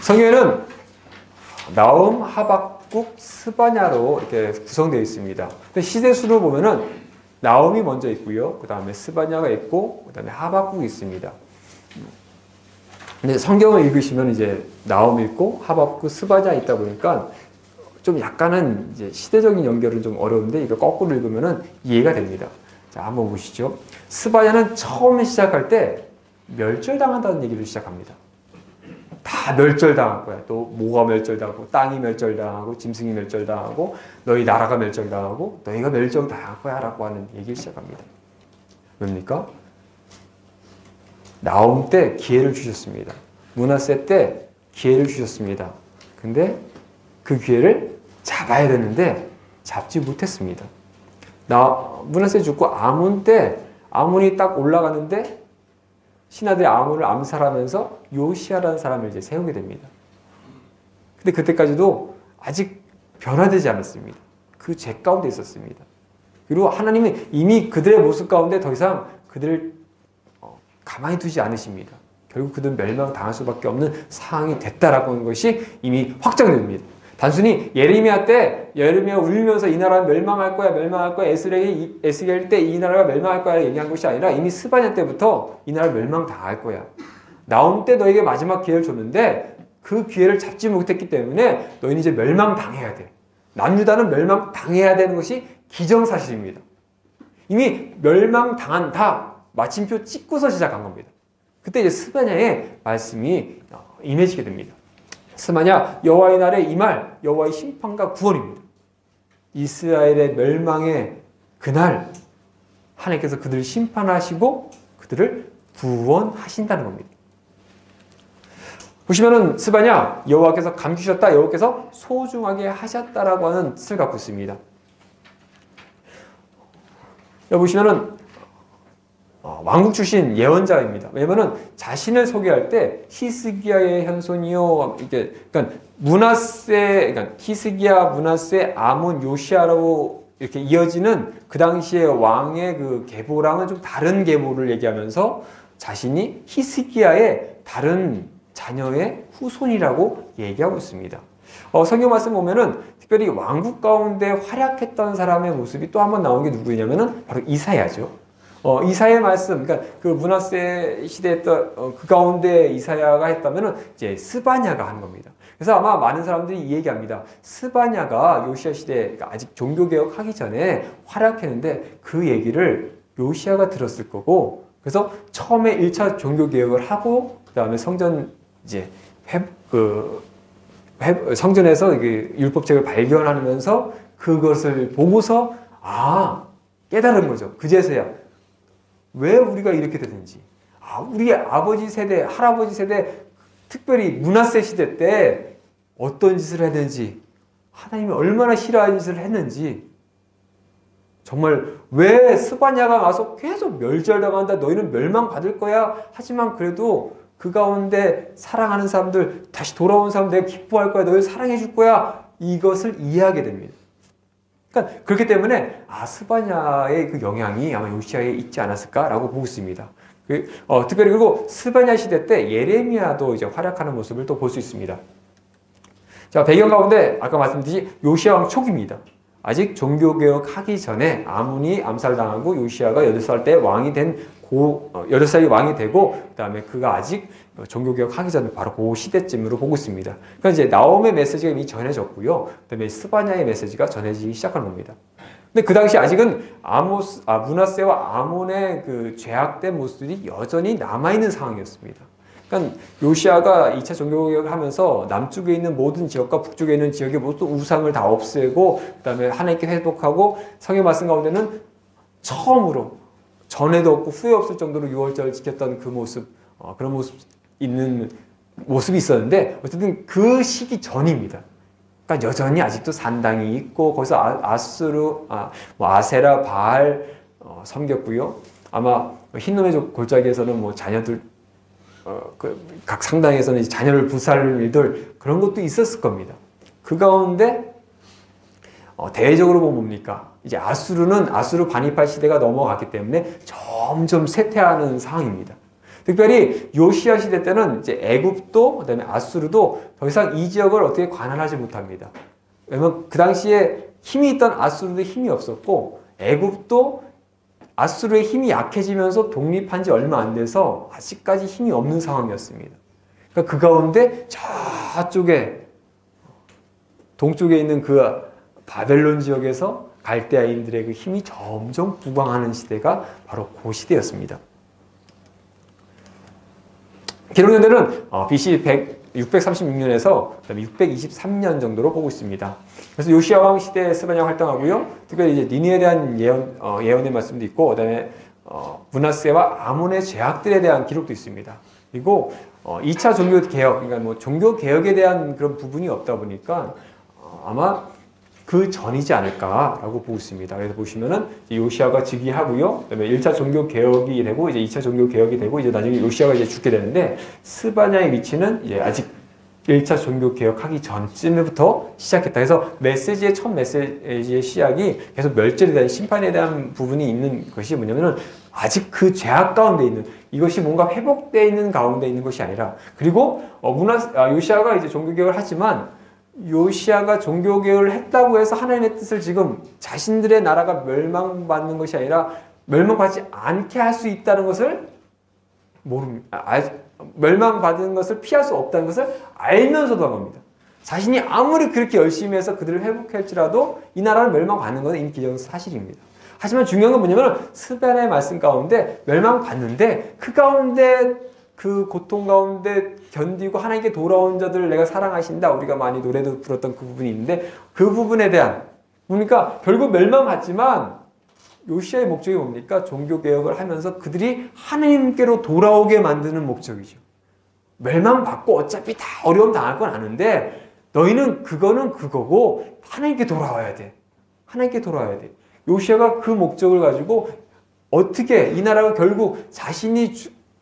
성경에는 나움, 하박국, 스바냐로 이렇게 구성되어 있습니다. 근데 시대수로 보면은 나움이 먼저 있고요. 그 다음에 스바냐가 있고, 그 다음에 하박국이 있습니다. 근데 성경을 읽으시면 이제 나움 있고, 하박국, 스바냐 있다 보니까 좀 약간은 이제 시대적인 연결은 좀 어려운데 이거 거꾸로 읽으면은 이해가 됩니다. 자, 한번 보시죠. 스바냐는 처음 시작할 때 멸절당한다는 얘기를 시작합니다. 다 멸절당할 거야. 또 뭐가 멸절당하고, 땅이 멸절당하고, 짐승이 멸절당하고, 너희 나라가 멸절당하고, 너희가 멸절당할 거야 라고 하는 얘기를 시작합니다. 뭡니까? 나움 때 기회를 주셨습니다. 므낫세 때 기회를 주셨습니다. 근데 그 기회를 잡아야 되는데 잡지 못했습니다. 므낫세 죽고 아몬 때 아몬이 딱 올라가는데 신하들이 아몬을 암살하면서 요시야라는 사람을 이제 세우게 됩니다. 근데 그때까지도 아직 변화되지 않았습니다. 그 죄 가운데 있었습니다. 그리고 하나님은 이미 그들의 모습 가운데 더 이상 그들을 가만히 두지 않으십니다. 결국 그들은 멸망당할 수밖에 없는 상황이 됐다라고 하는 것이 이미 확정됩니다. 단순히 예레미야 때 예레미야 울면서 이 나라는 멸망할 거야 멸망할 거야 에스겔 때 이 나라가 멸망할 거야 얘기한 것이 아니라 이미 스바냐 때부터 이 나라 멸망당할 거야. 나움 때 너에게 마지막 기회를 줬는데 그 기회를 잡지 못했기 때문에 너희는 이제 멸망당해야 돼. 남유다는 멸망당해야 되는 것이 기정사실입니다. 이미 멸망당한다 마침표 찍고서 시작한 겁니다. 그때 이제 스바냐의 말씀이 임해지게 됩니다. 스바냐 여호와의 날에 임할 여호와의 심판과 구원입니다. 이스라엘의 멸망의 그날 하나님께서 그들을 심판하시고 그들을 구원하신다는 겁니다. 보시면은 스바냐 여호와께서 감추셨다, 여호와께서 소중하게 하셨다라고 하는 뜻을 갖고 있습니다. 여기 보시면은 왕국 출신 예언자입니다. 왜냐면은 자신을 소개할 때 히스기야의 현손이요, 이게 그러니까 그러니까 히스기야, 므낫세, 아몬, 요시야로 이렇게 이어지는 그 당시의 왕의 그 계보랑은 좀 다른 계보를 얘기하면서 자신이 히스기야의 다른 자녀의 후손이라고 얘기하고 있습니다. 성경 말씀 보면은 특별히 왕국 가운데 활약했던 사람의 모습이 또 한 번 나온 게 누구냐면은 바로 이사야죠. 이사야의 말씀, 그러니까 그 므낫세 시대에 했던 그 가운데 이사야가 했다면은 이제 스바냐가 한 겁니다. 그래서 아마 많은 사람들이 이 얘기합니다. 스바냐가 요시야 시대, 그러니까 아직 종교개혁 하기 전에 활약했는데 그 얘기를 요시야가 들었을 거고, 그래서 처음에 1차 종교개혁을 하고, 그 다음에 성전 이제 성전에서 율법책을 발견하면서 그것을 보고서 깨달은 거죠. 그제서야 왜 우리가 이렇게 되는지, 우리 아버지 세대, 할아버지 세대, 특별히 므낫세 시대 때 어떤 짓을 했는지, 하나님이 얼마나 싫어하는 짓을 했는지, 정말 왜 스바냐가 와서 계속 멸절당한다, 너희는 멸망받을 거야, 하지만 그래도 그 가운데 사랑하는 사람들, 다시 돌아온 사람 내가 기뻐할 거야, 너희를 사랑해 줄 거야, 이것을 이해하게 됩니다. 그러니까 그렇기 때문에 스바냐의 그 영향이 아마 요시야에 있지 않았을까라고 보고 있습니다. 특별히 그리고 스바냐 시대 때 예레미야도 이제 활약하는 모습을 또 볼 수 있습니다. 자, 배경 가운데 아까 말씀드린 요시야 왕 초기입니다. 아직 종교개혁 하기 전에 아몬이 암살당하고 요시야가 8살 때 왕이 된 8살이 왕이 되고, 그 다음에 그가 아직 종교개혁 하기 전에 바로 그 시대쯤으로 보고 있습니다. 그러니까 이제 나움의 메시지가 이미 전해졌고요. 그 다음에 스바냐의 메시지가 전해지기 시작한 겁니다. 근데 그 당시 아직은 므낫세와 아몬의 그 죄악된 모습들이 여전히 남아있는 상황이었습니다. 그러니까 요시야가 2차 종교개혁을 하면서 남쪽에 있는 모든 지역과 북쪽에 있는 지역의 모든 우상을 다 없애고, 그 다음에 하나님께 회복하고, 성경 말씀 가운데는 처음으로 전에도 없고 후회 없을 정도로 6월절을 지켰던 그 모습, 그런 모습이 있었는데, 어쨌든 그 시기 전입니다. 그러니까 여전히 아직도 산당이 있고, 거기서 아세라, 바알 섬겼고요. 아마 흰놈의 골짜기에서는 자녀들, 각 상당에서는 자녀를 불살르는 일들, 그런 것도 있었을 겁니다. 그 가운데 대외적으로 보면 뭡니까? 이제 아수르 반입할 시대가 넘어갔기 때문에 점점 쇠퇴하는 상황입니다. 특별히 요시야 시대 때는 이제 애굽도 그다음에 아수르도 더 이상 이 지역을 어떻게 관할하지 못합니다. 왜냐면 그 당시에 힘이 있던 아수르도 힘이 없었고 애굽도 아수르의 힘이 약해지면서 독립한 지 얼마 안 돼서 아직까지 힘이 없는 상황이었습니다. 그러니까 그 가운데 저쪽에 동쪽에 있는 그 바벨론 지역에서 갈대아인들의 그 힘이 점점 부강하는 시대가 바로 그 시대였습니다. 기록연대는 BC 636년에서 623년 정도로 보고 있습니다. 그래서 요시야 왕 시대에 스바냐 활동하고요. 특별히 이제 니느에 대한 예언의 말씀도 있고, 그다음에 므낫세와 아몬의 죄악들에 대한 기록도 있습니다. 그리고 2차 종교 개혁, 그러니까 뭐 종교 개혁에 대한 그런 부분이 없다 보니까 아마 그 전이지 않을까라고 보고 있습니다. 그래서 보시면은 요시야가 즉위하고요. 그다음에 1차 종교 개혁이 되고 이제 2차 종교 개혁이 되고 이제 나중에 요시야가 이제 죽게 되는데 스바냐의 위치는 이제 아직 1차 종교 개혁하기 전쯤부터 시작했다. 그래서 메시지의 첫 메시지의 시작이 계속 멸절에 대한 심판에 대한 부분이 있는 것이 뭐냐면은 아직 그 죄악 가운데 있는 이것이 뭔가 회복되어 있는 가운데 있는 것이 아니라 그리고 요시야가 이제 종교 개혁을 하지만 요시야가 종교개혁을 했다고 해서 하나님의 뜻을 지금 자신들의 나라가 멸망받는 것이 아니라 멸망받지 않게 할 수 있다는 것을 모릅니다. 멸망받은 것을 피할 수 없다는 것을 알면서도 한 겁니다. 자신이 아무리 그렇게 열심히 해서 그들을 회복할지라도 이 나라를 멸망받는 것은 이미 기정한 사실입니다. 하지만 중요한 건 뭐냐면 스바냐의 말씀 가운데 멸망받는데 그 가운데 그 고통 가운데 견디고 하나님께 돌아온 자들을 내가 사랑하신다. 우리가 많이 노래도 불렀던 그 부분이 있는데 그 부분에 대한 그러니까 결국 멸망받지만 요시야의 목적이 뭡니까? 종교개혁을 하면서 그들이 하나님께로 돌아오게 만드는 목적이죠. 멸망받고 어차피 다 어려움 당할 건 아는데 너희는 그거는 그거고 하나님께 돌아와야 돼. 하나님께 돌아와야 돼. 요시야가 그 목적을 가지고 어떻게 이 나라가 결국 자신이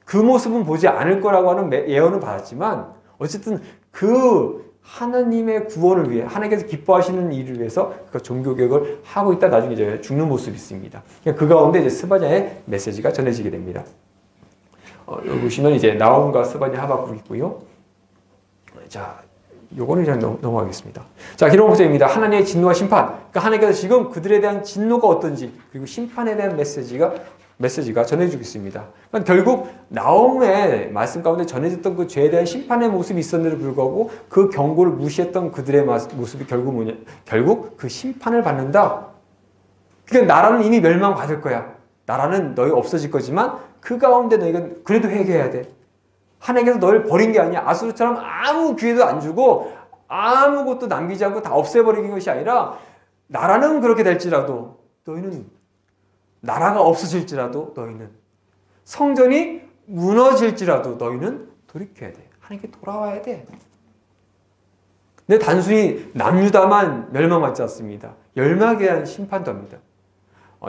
그 모습은 보지 않을 거라고 하는 예언을 받았지만 어쨌든 그 하나님의 구원을 위해 하나님께서 기뻐하시는 일을 위해서 그 종교개혁을 하고 있다 나중에 이제 죽는 모습이 있습니다. 그 가운데 이제 스바냐의 메시지가 전해지게 됩니다. 여기 보시면 이제 나홈과 스바냐 하박국 있고요. 자, 요거는 그냥 넘어가겠습니다. 자, 기록 목적입니다. 하나님의 진노와 심판. 그러니까 하나님께서 지금 그들에 대한 진노가 어떤지 그리고 심판에 대한 메시지가 전해지고 있습니다. 그러니까 결국 나홈의 말씀 가운데 전해졌던 그 죄에 대한 심판의 모습이 있었는데도 불구하고 그 경고를 무시했던 그들의 모습이 결국 뭐냐? 결국 그 심판을 받는다. 그러니까 나라는 이미 멸망받을 거야. 나라는 너희 없어질 거지만 그 가운데 너희가 그래도 회개해야 돼. 하나님께서 너를 버린 게 아니야. 아수르처럼 아무 기회도 안 주고 아무것도 남기지 않고 다 없애버리는 것이 아니라 나라는 그렇게 될지라도 너희는 나라가 없어질지라도 너희는 성전이 무너질지라도 너희는 돌이켜야 돼. 하나님께 돌아와야 돼. 근데 단순히 남유다만 멸망받지 않습니다. 열방에 대한 심판도 합니다.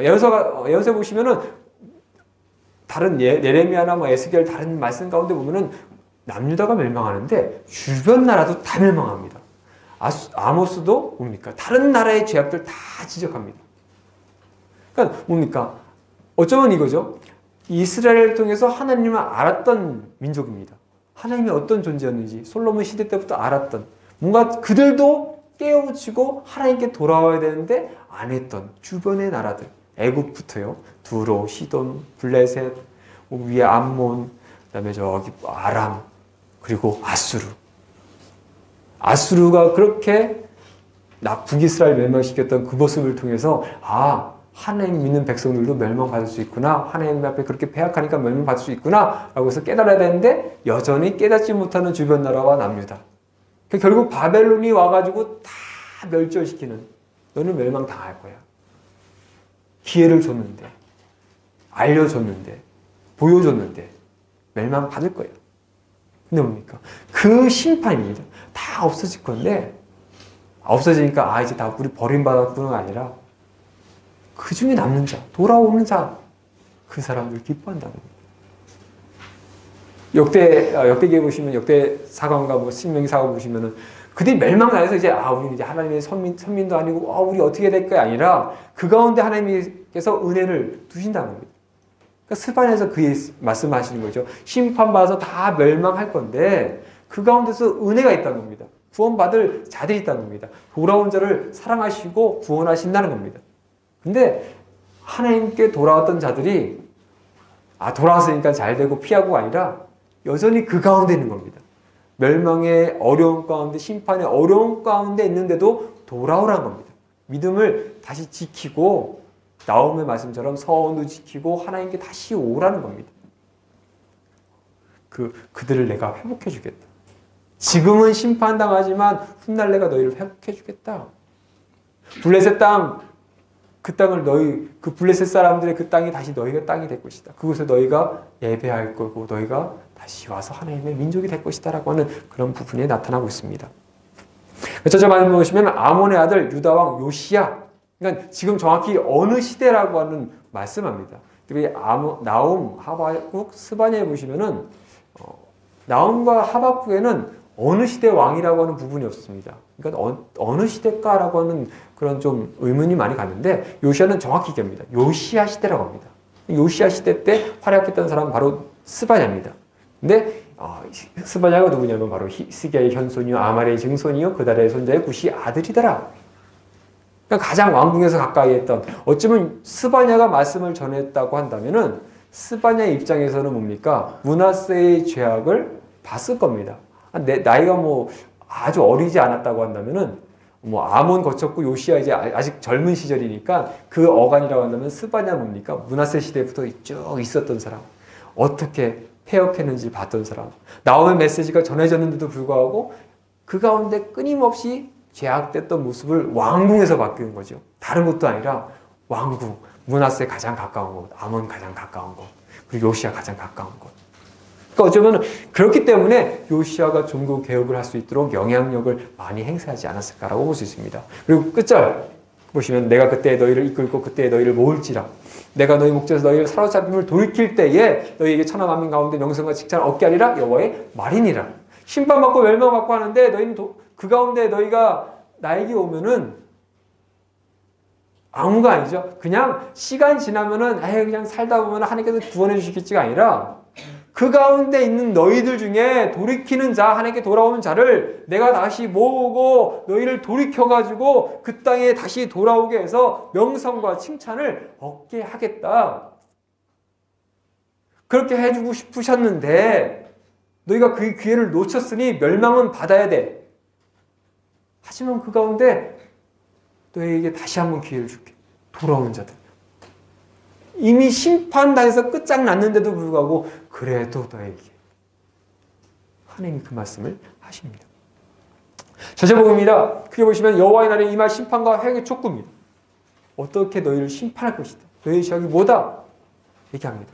예언서 보시면은 다른 예레미야나 에스겔 다른 말씀 가운데 보면은 남유다가 멸망하는데 주변 나라도 다 멸망합니다. 아모스도 뭡니까? 다른 나라의 죄악들 다 지적합니다. 그러니까 뭡니까? 어쩌면 이거죠. 이스라엘을 통해서 하나님을 알았던 민족입니다. 하나님이 어떤 존재였는지 솔로몬 시대 때부터 알았던 뭔가 그들도 깨우치고 하나님께 돌아와야 되는데 안 했던 주변의 나라들 애굽부터요. 두로, 시돈, 블레셋, 위에 암몬, 그다음에 저기 아람 그리고 아수르. 아수르가 그렇게 북이스라엘 멸망시켰던 그 모습을 통해서 하나님 믿는 백성들도 멸망받을 수 있구나. 하나님 앞에 그렇게 패악하니까 멸망받을 수 있구나. 라고 해서 깨달아야 되는데 여전히 깨닫지 못하는 주변 나라와 남유다. 결국 바벨론이 와가지고 다 멸절시키는 너는 멸망당할 거야. 기회를 줬는데 알려줬는데 보여줬는데 멸망받을 거야. 근데 뭡니까? 그 심판입니다. 다 없어질 건데 없어지니까 이제 다 우리 버림받았구나가 아니라 그 중에 남는 자, 돌아오는 자, 그 사람들 기뻐한다는 거예요. 역대기에 보시면 역대 사관과 신명기 사관 보시면은 그들이 멸망당해서 이제 우리 이제 하나님의 선민도 아니고 우리 어떻게 될 거야 아니라 그 가운데 하나님께서 은혜를 두신다는 겁니다. 그러니까 스바냐에서 그 말씀하시는 거죠. 심판받아서 다 멸망할 건데 그 가운데서 은혜가 있다는 겁니다. 구원받을 자들이 있다는 겁니다. 돌아온 자를 사랑하시고 구원하신다는 겁니다. 근데 하나님께 돌아왔던 자들이 돌아왔으니까 잘 되고 피하고가 아니라 여전히 그 가운데 있는 겁니다. 멸망의 어려운 가운데, 심판의 어려운 가운데 있는데도 돌아오라는 겁니다. 믿음을 다시 지키고 나홈의 말씀처럼 서원도 지키고 하나님께 다시 오라는 겁니다. 그들을 내가 회복해 주겠다. 지금은 심판당하지만 훗날 내가 너희를 회복해 주겠다. 블레셋 땅, 그 땅을 그 블레셋 사람들의 그 땅이 다시 너희가 땅이 될 것이다. 그곳에 너희가 예배할 거고 너희가 다시 와서 하나님의 민족이 될 것이다 라고 하는 그런 부분이 나타나고 있습니다. 저자 말씀 보시면 아몬의 아들 유다왕 요시야, 그러니까 지금 정확히 어느 시대라고 하는 말씀합니다. 특히 나홈, 하박국, 스바냐에 보시면은 나홈과 하박국에는 어느 시대 왕이라고 하는 부분이 없습니다. 그러니까 어느 시대가라고 하는 그런 좀 의문이 많이 갔는데 요시야는 정확히 얘기합니다. 요시야 시대라고 합니다. 요시야 시대 때 활약했던 사람은 바로 스바냐입니다. 근데 스바냐가 누구냐면 바로 히스기야의 현손이요 아말의 증손이요 그달의 손자의 구시 아들이더라. 그러니까 가장 왕궁에서 가까이 했던, 어쩌면 스바냐가 말씀을 전했다고 한다면은 스바냐의 입장에서는 뭡니까? 므낫세의 죄악을 봤을 겁니다. 나이가 아주 어리지 않았다고 한다면은 아몬 거쳤고 요시야 이제 아직 젊은 시절이니까 그 어간이라고 한다면 스바냐 뭡니까? 므낫세 시대부터 쭉 있었던 사람, 어떻게 폐역했는지 봤던 사람, 나홈의 메시지가 전해졌는데도 불구하고 그 가운데 끊임없이 죄악됐던 모습을 왕궁에서 바뀌는 거죠. 다른 것도 아니라 왕궁, 므낫세 가장 가까운 곳, 아몬 가장 가까운 곳, 그리고 요시야 가장 가까운 곳. 그러니까 어쩌면 그렇기 때문에 요시야가 종교 개혁을 할 수 있도록 영향력을 많이 행사하지 않았을까라고 볼 수 있습니다. 그리고 끝절 보시면 내가 그때 너희를 이끌고 그때 너희를 모을지라, 내가 너희 목전에서 너희를 사로잡힘을 돌이킬 때에 너희에게 천하 만민 가운데 명성과 칭찬을 얻게 하리라 여호와의 말이니라. 심판받고 멸망받고 하는데 너희는 그 가운데 너희가 나에게 오면은 아무가 아니죠. 그냥 시간 지나면은 그냥 살다 보면 하나님께서 구원해 주시겠지가 아니라 그 가운데 있는 너희들 중에 돌이키는 자, 하나님께 돌아오는 자를 내가 다시 모으고 너희를 돌이켜가지고 그 땅에 다시 돌아오게 해서 명성과 칭찬을 얻게 하겠다. 그렇게 해주고 싶으셨는데 너희가 그 기회를 놓쳤으니 멸망은 받아야 돼. 하지만 그 가운데 너희에게 다시 한번 기회를 줄게. 돌아오는 자들. 이미 심판당에서 끝장났는데도 불구하고 그래도 너에게 하나님이 그 말씀을 하십니다. 저제복음입니다. 크게 보시면 여호와의 날에 임할 심판과 회개의 촉구입니다. 어떻게 너희를 심판할 것이다. 너희의 죄악이 뭐다? 얘기합니다.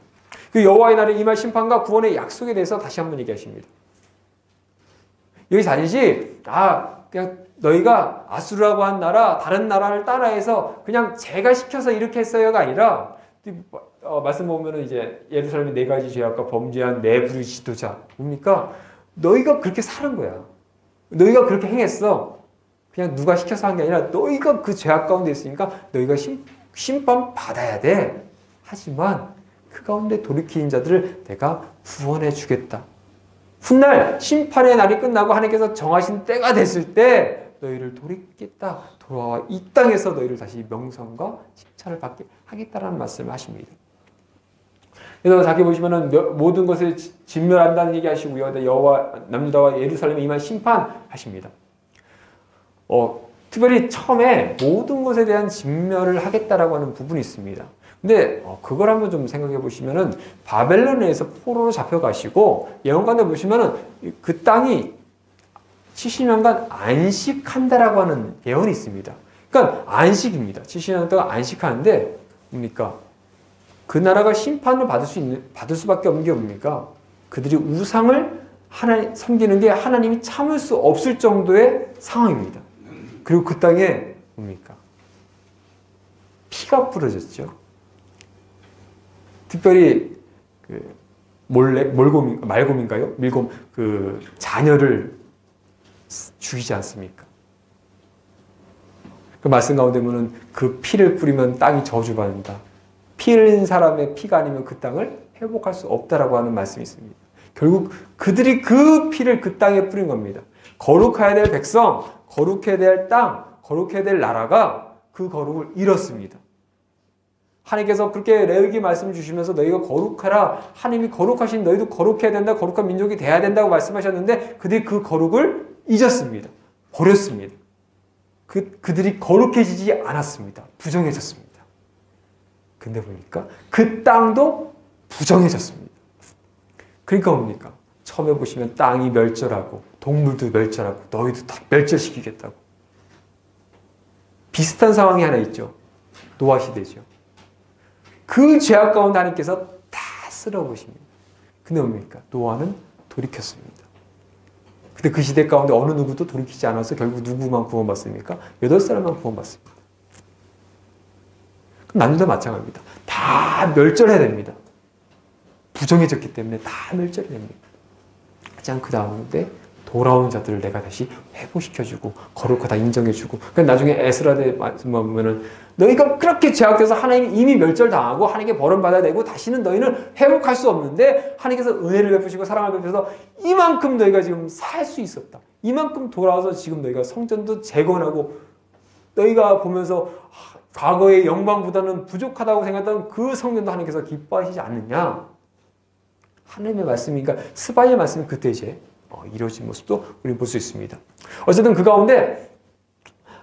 그 여호와의 날에 임할 심판과 구원의 약속에 대해서 다시 한번 얘기하십니다. 여기서 아니지 그냥 너희가 아수르라고 한 나라, 다른 나라를 따라해서 그냥 제가 시켜서 이렇게 했어요가 아니라 말씀 보면은 이제 예루살렘의 4가지 죄악과 범죄한 내부의 지도자 뭡니까? 너희가 그렇게 사는 거야. 너희가 그렇게 행했어. 그냥 누가 시켜서 한 게 아니라 너희가 그 죄악 가운데 있으니까 너희가 심판 받아야 돼. 하지만 그 가운데 돌이키는 자들을 내가 구원해 주겠다. 훗날 심판의 날이 끝나고 하나님께서 정하신 때가 됐을 때 너희를 돌이키겠다. 돌아와 이 땅에서 너희를 다시 명성과 칭찬을 받게 하겠다라는 말씀을 하십니다. 그래서 자기 보시면은 모든 것을 진멸한다는 얘기 하시고요. 여호와 남유다와 예루살렘에 임한 심판하십니다. 특별히 처음에 모든 것에 대한 진멸을 하겠다라고 하는 부분이 있습니다. 근데 그걸 한번 좀 생각해 보시면은 바벨론에서 포로로 잡혀가시고 예언관에 보시면은 그 땅이 70년간 안식한다라고 하는 예언이 있습니다. 그러니까 안식입니다. 70년 동안 안식하는데 뭡니까? 그 나라가 심판을 받을 수밖에 없는 게 뭡니까? 그들이 우상을 섬기는 게 하나님이 참을 수 없을 정도의 상황입니다. 그리고 그 땅에 뭡니까? 피가 뿌려졌죠. 특별히 말곰인가요? 밀곰 자녀를 죽이지 않습니까? 그 말씀 가운데 보면 그 피를 뿌리면 땅이 저주받는다. 피 흘린 사람의 피가 아니면 그 땅을 회복할 수 없다라고 하는 말씀이 있습니다. 결국 그들이 그 피를 그 땅에 뿌린 겁니다. 거룩해야 될 백성, 거룩해야 될 땅, 거룩해야 될 나라가 그 거룩을 잃었습니다. 하나님께서 그렇게 레위기 말씀을 주시면서 너희가 거룩하라, 하나님이 거룩하신 너희도 거룩해야 된다, 거룩한 민족이 돼야 된다고 말씀하셨는데 그들이 그 거룩을 잊었습니다. 버렸습니다. 그들이 거룩해지지 않았습니다. 부정해졌습니다. 근데 보니까 그 땅도 부정해졌습니다. 그러니까 뭡니까? 처음에 보시면 땅이 멸절하고 동물도 멸절하고 너희도 다 멸절시키겠다고. 비슷한 상황이 하나 있죠. 노아 시대죠. 그 죄악 가운데 하나님께서 다 쓸어보십니다. 근데 뭡니까? 노아는 돌이켰습니다. 근데 그 시대 가운데 어느 누구도 돌이키지 않아서 결국 누구만 구원받습니까? 8사람만 구원받습니다. 그럼 남녀도 마찬가지입니다. 다 멸절해야 됩니다. 부정해졌기 때문에 다 멸절이 됩니다. 하지만 그 다음에 돌아온 자들을 내가 다시 회복시켜주고 거룩하다 인정해주고, 그러니까 나중에 에스라대 말씀 보면은 너희가 그렇게 죄악돼서 하나님이 이미 멸절당하고 하나님께 벌은받아야 되고 다시는 너희는 회복할 수 없는데 하나님께서 은혜를 베푸시고 사랑을 베푸셔서 이만큼 너희가 지금 살 수 있었다. 이만큼 돌아와서 지금 너희가 성전도 재건하고 너희가 보면서 과거의 영광보다는 부족하다고 생각했던 그 성전도 하나님께서 기뻐하시지 않느냐. 하나님의 말씀이니까 스바의 말씀이 그때 이제 이루어진 모습도 우리 볼 수 있습니다. 어쨌든 그 가운데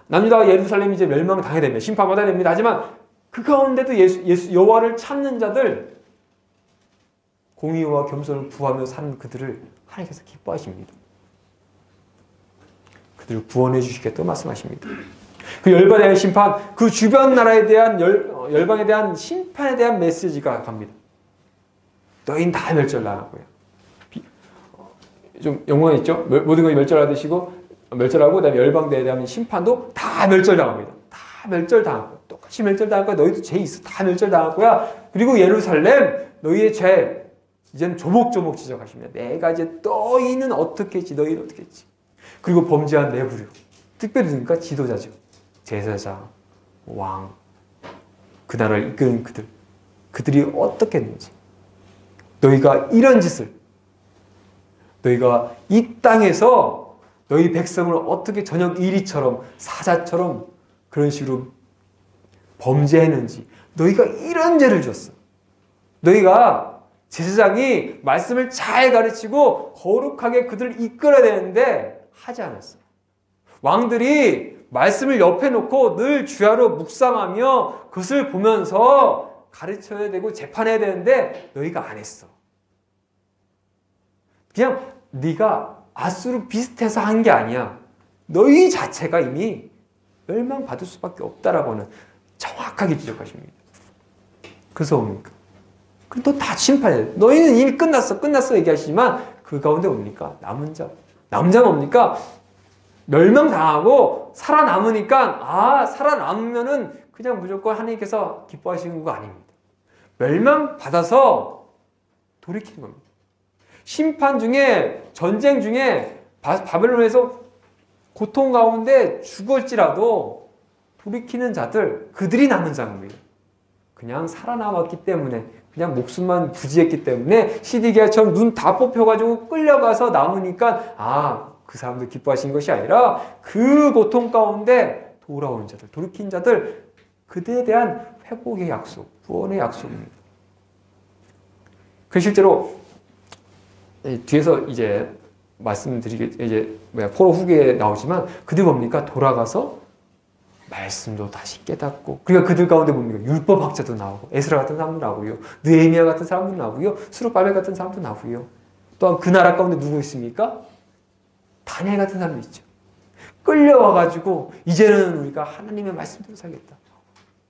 남유다와 예루살렘이 이제 멸망당해야 됩니다. 심판받아야 됩니다. 하지만 그 가운데도 여호와를 찾는 자들, 공의와 겸손을 구하며 사는 그들을 하나님께서 기뻐하십니다. 그들을 구원해 주시겠다고 말씀하십니다. 그 열방에 대한 심판, 그 주변 나라에 대한 열방에 대한 심판에 대한 메시지가 갑니다. 너희는 다 멸절당하고요. 좀 영광 있죠? 모든 것이 멸절하고 그다음에 열방대에 대한 심판도 다 멸절당합니다. 다 멸절당하고 똑같이 멸절당할 거야. 너희도 죄 있어. 다 멸절당할 거야. 그리고 예루살렘 너희의 죄 이제는 조목조목 지적하십니다. 내가 이제 너희는 어떻게 했지? 너희는 어떻게 했지? 그리고 범죄한 내 부류. 특별히 누굽니까? 지도자죠. 제사장, 왕, 그 나라를 이끄는 그들이 어떻게 했는지. 너희가 이런 짓을, 너희가 이 땅에서 너희 백성을 어떻게 저녁 이리처럼 사자처럼 그런 식으로 범죄했는지, 너희가 이런 죄를 줬어. 너희가 제사장이 말씀을 잘 가르치고 거룩하게 그들을 이끌어야 되는데 하지 않았어. 왕들이 말씀을 옆에 놓고 늘 주야로 묵상하며 그것을 보면서 가르쳐야 되고 재판해야 되는데 너희가 안 했어. 그냥 네가 아수르 비슷해서 한 게 아니야. 너희 자체가 이미 멸망받을 수밖에 없다라고 하는 정확하게 지적하십니다. 그래서 뭡니까? 그럼 또 다 심판해. 너희는 이미 끝났어 얘기하시지만 그 가운데 뭡니까? 남은 자. 남은 자는 뭡니까? 멸망당하고 살아남으니까 살아남으면은 그냥 무조건 하나님께서 기뻐하시는 거 아닙니다. 멸망받아서 돌이키는 겁니다. 심판 중에, 전쟁 중에 바벨론에서 고통 가운데 죽을지라도 돌이키는 자들, 그들이 남은 자입니다. 그냥 살아남았기 때문에, 그냥 목숨만 부지했기 때문에 시디게아처럼 눈 다 뽑혀가지고 끌려가서 남으니까 그 사람들 기뻐하신 것이 아니라 그 고통 가운데 돌아온 자들, 돌이킨 자들, 그들에 대한 회복의 약속, 구원의 약속입니다. 그 실제로 뒤에서 이제 포로 후기에 나오지만 그들이 뭡니까? 돌아가서 말씀도 다시 깨닫고, 그러니까 그들 가운데 뭡니까? 율법학자도 나오고, 에스라 같은 사람도 나오고요, 느헤미야 같은 사람도 나오고요, 스룹바벨 같은 사람도 나오고요. 또한 그 나라 가운데 누구 있습니까? 다니엘 같은 사람도 있죠. 끌려와가지고 이제는 우리가 하나님의 말씀대로 살겠다.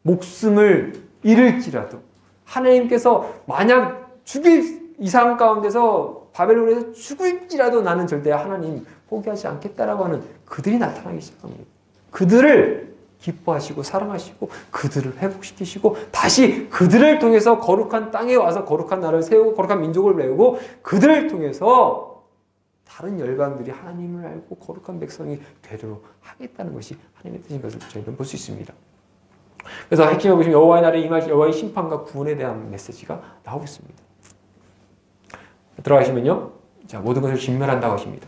목숨을 잃을지라도 하나님께서 만약 죽일 이상 가운데서 바벨론에서 죽을지라도 나는 절대 하나님 포기하지 않겠다라고 하는 그들이 나타나기 시작합니다. 그들을 기뻐하시고 사랑하시고 그들을 회복시키시고 다시 그들을 통해서 거룩한 땅에 와서 거룩한 나라를 세우고 거룩한 민족을 메우고 그들을 통해서 다른 열방들이 하나님을 알고 거룩한 백성이 되도록 하겠다는 것이 하나님의 뜻인 것을 저희는 볼 수 있습니다. 그래서 핵심에 보시면 여호와의 날에 임할 여호와의 심판과 구원에 대한 메시지가 나오고 있습니다. 들어가시면요. 자, 모든 것을 진멸한다고 하십니다.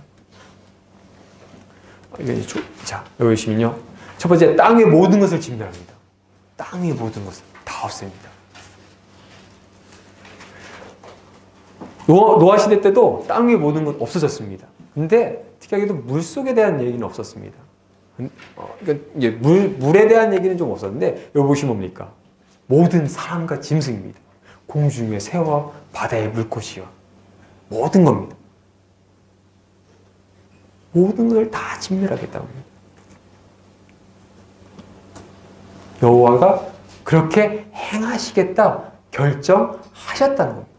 자, 여기 보시면요. 첫 번째, 땅의 모든 것을 진멸합니다. 땅의 모든 것을 다 없앱니다. 노아 시대 때도 땅의 모든 것 없어졌습니다. 근데 특이하게도 물 속에 대한 얘기는 없었습니다. 그러니까 이제 물에 대한 얘기는 좀 없었는데 여기 보시면 뭡니까? 모든 사람과 짐승입니다. 공중의 새와 바다의 물고기와 모든 겁니다. 모든 걸 다 진멸하겠다고 합니다. 여호와가 그렇게 행하시겠다 결정하셨다는 겁니다.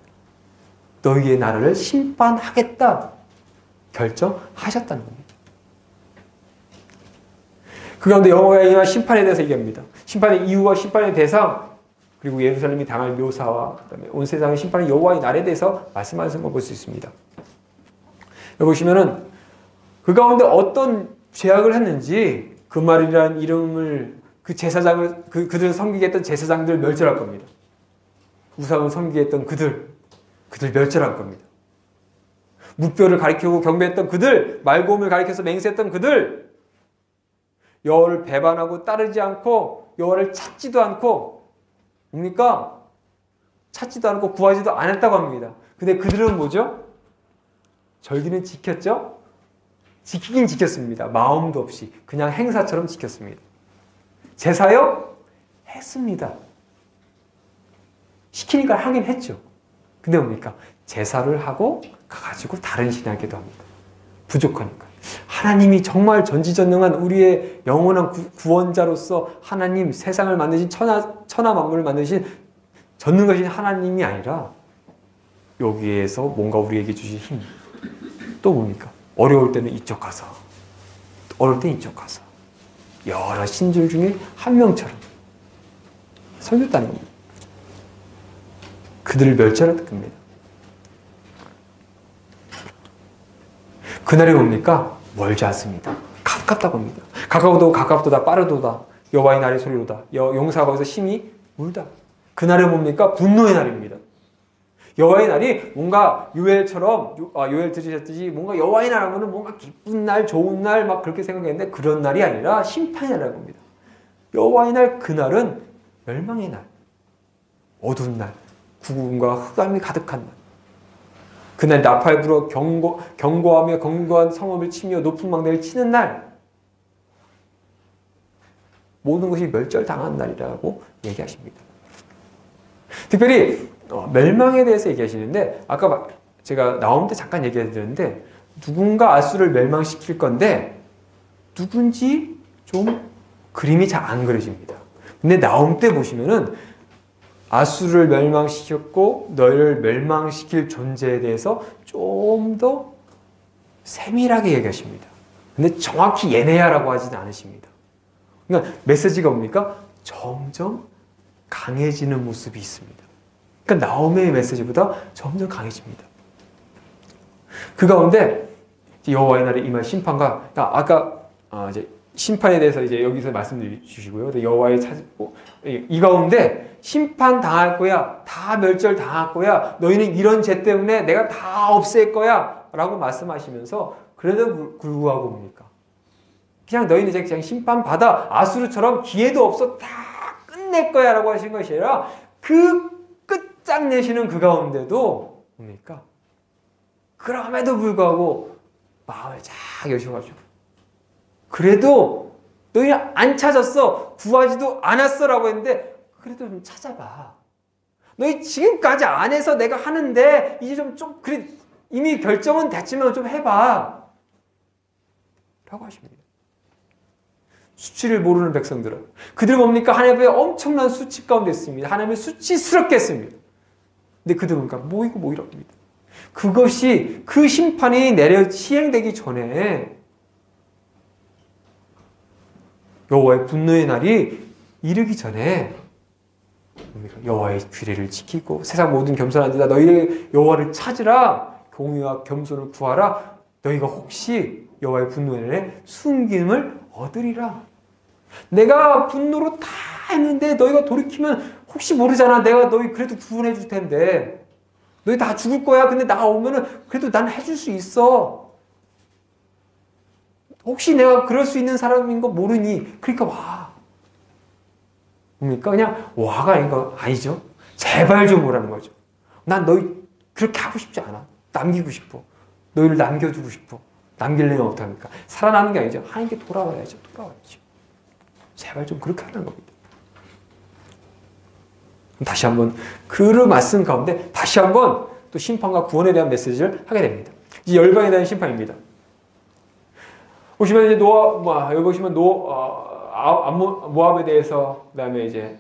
너희의 나라를 심판하겠다 결정하셨다는 겁니다. 그 가운데 여호와의 임할 심판에 대해서 얘기합니다. 심판의 이유와 심판의 대상, 그리고 예루살렘이 당할 묘사와 그다음에 온 세상의 심판의 여호와의 날에 대해서 말씀하시는 걸 볼 수 있습니다. 여기 보시면은 그 가운데 어떤 죄악을 했는지 그 말이라는 이름을 그 제사장을 그들을 섬기게 했던 제사장들 멸절할 겁니다. 우상을 섬기게 했던 그들 멸절할 겁니다. 무뼈를 가리키고 경배했던 그들, 말곰을 가리켜서 맹세했던 그들, 여호와를 배반하고 따르지 않고 여호와를 찾지도 않고 뭡니까? 찾지도 않고 구하지도 않았다고 합니다. 근데 그들은 뭐죠? 절기는 지켰죠? 지키긴 지켰습니다. 마음도 없이 그냥 행사처럼 지켰습니다. 제사요? 했습니다. 시키니까 하긴 했죠. 근데 뭡니까? 제사를 하고 가가지고 다른 신하기도 합니다. 부족하니까. 하나님이 정말 전지전능한 우리의 영원한 구원자로서 하나님, 세상을 만드신 천하 만물을 만드신 전능하신 하나님이 아니라 여기에서 뭔가 우리에게 주신 힘. 또 뭡니까? 어려울 때는 이쪽 가서, 어려울 때는 이쪽 가서 여러 신들 중에 한 명처럼 섬겼다는 겁니다. 그들을 멸절할 겁니다. 그날이 뭡니까? 멀지 않습니다. 가깝다고 합니다. 가까우도다 빠르도다 여호와의 날의 소리로다 용사가 거기서 심히 울다. 그날은 뭡니까? 분노의 날입니다. 여호와의 날이 뭔가 요엘처럼 요엘 들으셨듯이 뭔가 여호와의 날 하면은 뭔가 기쁜 날, 좋은 날 막 그렇게 생각했는데 그런 날이 아니라 심판의 날이라는 겁니다. 여호와의 날 그날은 멸망의 날, 어두운 날, 구금과 흑암이 가득한 날. 그날 나팔 불어 경고하며 견고한 성읍을 치며 높은 망대를 치는 날. 모든 것이 멸절당한 날이라고 얘기하십니다. 특별히 멸망에 대해서 얘기하시는데 아까 제가 나옴 때 잠깐 얘기해 드렸는데 누군가 아수를 멸망시킬 건데 누군지 좀 그림이 잘 안 그려집니다. 근데 나옴 때 보시면은 아수를 멸망시켰고 너희를 멸망시킬 존재에 대해서 좀 더 세밀하게 얘기하십니다. 근데 정확히 얘네야라고 하지는 않으십니다. 그러니까 메시지가 뭡니까? 점점 강해지는 모습이 있습니다. 그러니까 나오미의 메시지보다 점점 강해집니다. 그 가운데 여호와의 날에 임할 심판과 아까 이제 심판에 대해서 이제 여기서 말씀해 주시고요. 여호와의 찾고 이 가운데 심판 당할 거야, 다 멸절 당할 거야. 너희는 이런 죄 때문에 내가 다 없앨 거야라고 말씀하시면서 그래도 불구하고 뭡니까? 그냥 너희는 이제 그냥 심판 받아 아수르처럼 기회도 없어 다 끝낼 거야라고 하신 것이 아니라 그 끝장내시는 그 가운데도 뭡니까? 그럼에도 불구하고 마음을 쫙 여셔가지고 그래도 너희는 안 찾았어 구하지도 않았어 라고 했는데 그래도 좀 찾아봐. 너희 지금까지 안 해서 내가 하는데 이제 좀 그래 이미 결정은 됐지만 좀 해봐 라고 하십니다. 수치를 모르는 백성들은 그들 뭡니까? 하나님의 엄청난 수치 가운데 있습니다. 하나님의 수치스럽게 했습니다. 근데 그들 뭡니까? 모이고 모이라고 합니다. 그것이 그 심판이 시행되기 전에 여호와의 분노의 날이 이르기 전에 여호와의 규례를 지키고 세상 모든 겸손한 자다 너희의 여호와를 찾으라 공의와 겸손을 구하라 너희가 혹시 여호와의 분노의 날에 숨김을 얻으리라. 내가 분노로 다 했는데 너희가 돌이키면 혹시 모르잖아. 내가 너희 그래도 구원해 줄 텐데. 너희 다 죽을 거야. 근데 나 오면은 그래도 난 해줄 수 있어. 혹시 내가 그럴 수 있는 사람인 거 모르니? 그러니까 와. 뭡니까? 그냥 와가 아니죠. 제발 좀 오라는 거죠. 난 너희 그렇게 하고 싶지 않아. 남기고 싶어. 너희를 남겨두고 싶어. 남기려면 어떡합니까? 살아남는 게 아니죠. 하나님께 돌아와야죠. 제발 좀 그렇게 하라는 겁니다. 다시 한번 그 말씀 가운데 다시 한번 또 심판과 구원에 대한 메시지를 하게 됩니다. 이제 열방에 대한 심판입니다. 보시면 이제 여기 보시면 모압에 대해서 그다음에 이제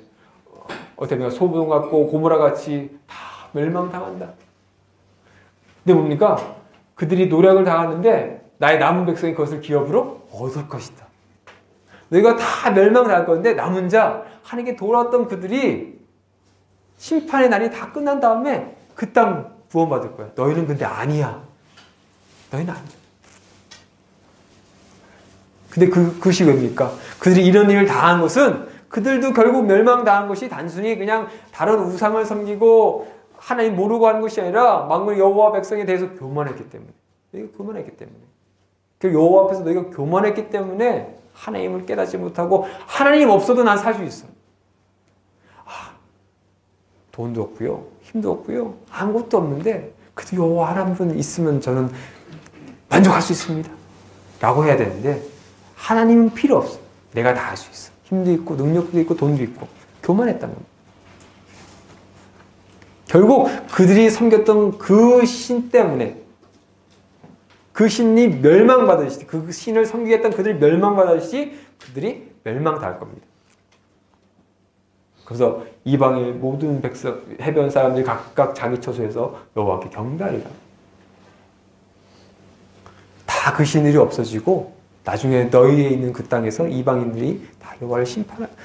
어떻게 보면 소돔 같고 고모라 같이 다 멸망당한다. 근데 뭡니까? 그들이 노력을 당하는데 나의 남은 백성이 그것을 기업으로 얻을 것이다. 너희가 다 멸망당할 건데 남은 자 하나님께 돌아왔던 그들이 심판의 날이 다 끝난 다음에 그 땅 구원받을 거야. 너희는 근데 아니야. 너희는 아니야. 근데 그것이 왜입니까? 그들이 이런 일을 당한 것은 그들도 결국 멸망당한 것이 단순히 그냥 다른 우상을 섬기고 하나님 모르고 하는 것이 아니라 만군의 여호와 백성에 대해서 교만했기 때문에. 너희가 교만했기 때문에. 그 여호와 앞에서 너희가 교만했기 때문에 하나님을 깨닫지 못하고 하나님 없어도 난 살 수 있어. 돈도 없고요. 힘도 없고요. 아무것도 없는데 그래도 여호와 하나님은 있으면 저는 만족할 수 있습니다. 라고 해야 되는데 하나님은 필요 없어. 내가 다 할 수 있어. 힘도 있고 능력도 있고 돈도 있고 교만했단 말이야. 결국 그들이 섬겼던 그 신 때문에 그 신이 멸망받으시지 그 신을 섬기겠다는 그들이 멸망받으시지 그들이 멸망당할 겁니다. 그래서 이방의 모든 백성, 해변 사람들이 각각 자기 처소에서 여호와께 경배하리라. 다 그 신들이 없어지고 나중에 너희에 있는 그 땅에서 이방인들이 다 여호와를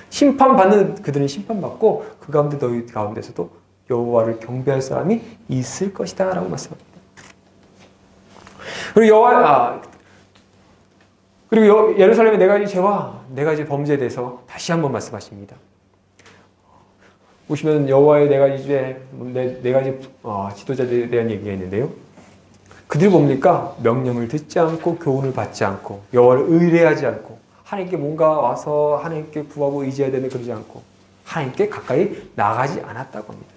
심판받는 그들은 심판받고 그 가운데 너희 가운데서도 여호와를 경배할 사람이 있을 것이다 라고 말씀합니다. 그리고 예루살렘의 네 가지 죄와 네 가지 범죄에 대해서 다시 한번 말씀하십니다. 보시면 여호와의 네 가지 죄, 네 가지 지도자들에 대한 얘기가 있는데요. 그들이 뭡니까? 명령을 듣지 않고 교훈을 받지 않고 여호와를 의뢰하지 않고 하나님께 뭔가 와서 하나님께 구하고 의지해야 되는 그러지 않고 하나님께 가까이 나가지 않았다고 합니다.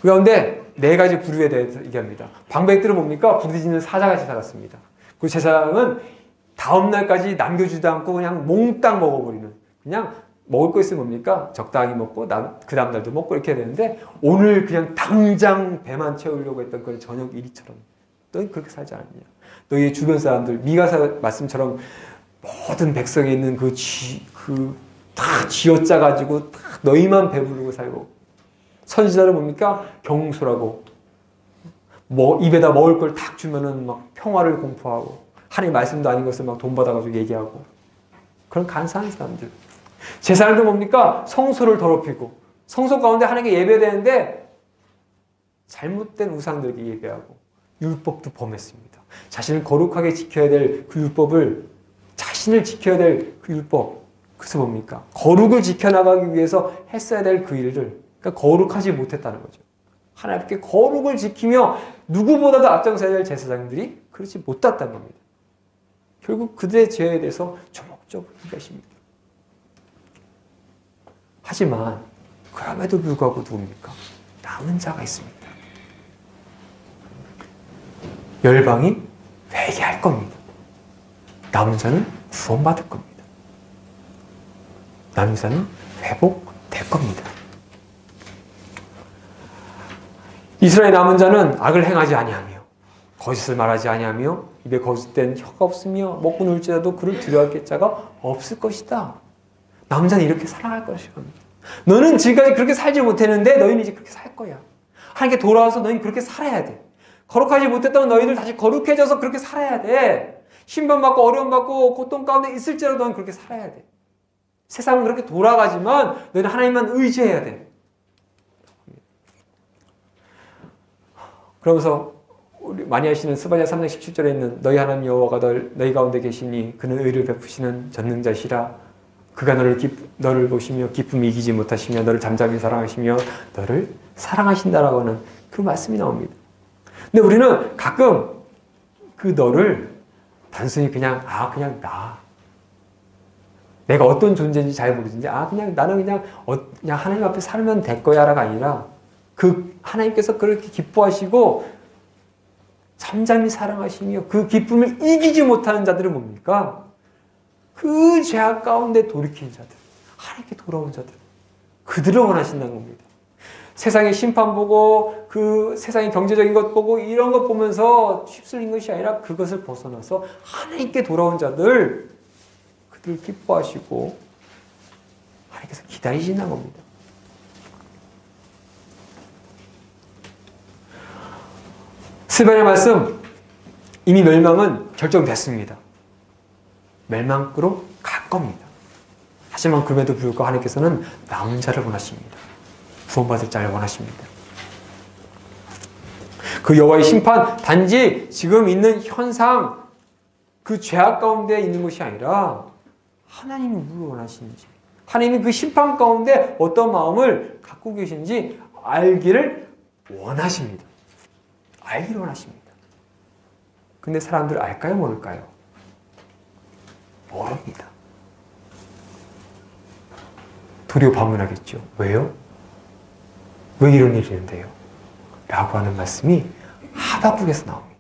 그 가운데 네 가지 부류에 대해서 얘기합니다. 방백들은 뭡니까? 부르짖는 사자같이 살았습니다. 그 제사장은 다음날까지 남겨주지도 않고 그냥 몽땅 먹어버리는 그냥 먹을 거 있으면 뭡니까? 적당히 먹고 그 다음날도 먹고 이렇게 해야 되는데 오늘 그냥 당장 배만 채우려고 했던 그런 저녁 일이처럼 너희 그렇게 살지 않았냐. 너희의 주변 사람들 미가사 말씀처럼 모든 백성에 있는 다 쥐어짜가지고 다 너희만 배부르고 살고 선지자는 뭡니까? 경솔하고 입에다 먹을 걸 탁 주면은 막 평화를 공포하고 하나님 말씀도 아닌 것을 막 돈 받아가지고 얘기하고 그런 간사한 사람들. 제사장도 뭡니까? 성소를 더럽히고 성소 가운데 하나님께 예배되는데 잘못된 우상들에게 예배하고 율법도 범했습니다. 자신을 거룩하게 지켜야 될 그 율법을 자신을 지켜야 될 그 율법 그래서 뭡니까? 거룩을 지켜나가기 위해서 했어야 될 그 일을 그러니까 거룩하지 못했다는 거죠. 하나님께 거룩을 지키며 누구보다도 앞장서야 될 제사장들이 그렇지 못했다는 겁니다. 결국 그들의 죄에 대해서 조목조목 얘기하십니다. 하지만 그럼에도 불구하고 누굽니까? 남은 자가 있습니다. 열방이 회개할 겁니다. 남은 자는 구원받을 겁니다. 남은 자는 회복될 겁니다. 이스라엘 남은 자는 악을 행하지 아니하며 거짓을 말하지 아니하며 입에 거짓된 혀가 없으며 먹고 놀지라도 그를 두려워할 자가 없을 것이다. 남은 자는 이렇게 살아갈 것이다. 너는 지금까지 그렇게 살지 못했는데 너희는 이제 그렇게 살 거야. 하나님께 돌아와서 너희는 그렇게 살아야 돼. 거룩하지 못했던 너희들 다시 거룩해져서 그렇게 살아야 돼. 심판받고 어려움받고 고통 가운데 있을지라도 너희는 그렇게 살아야 돼. 세상은 그렇게 돌아가지만 너희는 하나님만 의지해야 돼. 그러면서 우리 많이 하시는 스바냐 3장 17절에 있는 너희 하나님 여호와가 너희 가운데 계시니 그는 의를 베푸시는 전능자시라 그가 너를 보시며 기쁨이 이기지 못하시며 너를 잠잠히 사랑하시며 너를 사랑하신다라고 하는 그 말씀이 나옵니다. 근데 우리는 가끔 그 너를 단순히 그냥 나. 내가 어떤 존재인지 잘 모르는지 그냥 나는 그냥 하나님 앞에 살면 될 거야라가 아니라 그 하나님께서 그렇게 기뻐하시고 잠잠히 사랑하시며 그 기쁨을 이기지 못하는 자들은 뭡니까? 그 죄악 가운데 돌이킨 자들, 하나님께 돌아온 자들, 그들을 원하신다는 겁니다. 세상의 심판 보고 그 세상의 경제적인 것 보고 이런 것 보면서 휩쓸린 것이 아니라 그것을 벗어나서 하나님께 돌아온 자들, 그들을 기뻐하시고 하나님께서 기다리신다는 겁니다. 스바의 말씀, 이미 멸망은 결정됐습니다. 멸망으로 갈 겁니다. 하지만 그럼에도 불구하고 하나님께서는 남은 자를 원하십니다. 구원받을 자를 원하십니다. 그 여호와의 심판, 단지 지금 있는 현상, 그 죄악 가운데 있는 것이 아니라 하나님이 무엇을 원하시는지, 하나님이 그 심판 가운데 어떤 마음을 갖고 계신지 알기를 원하십니다. 알기를 원하십니다. 근데 사람들 알까요? 모를까요? 모릅니다. 도리어 반문하겠죠. 왜요? 왜 이런 일이 있는데요? 라고 하는 말씀이 하박국에서 나옵니다.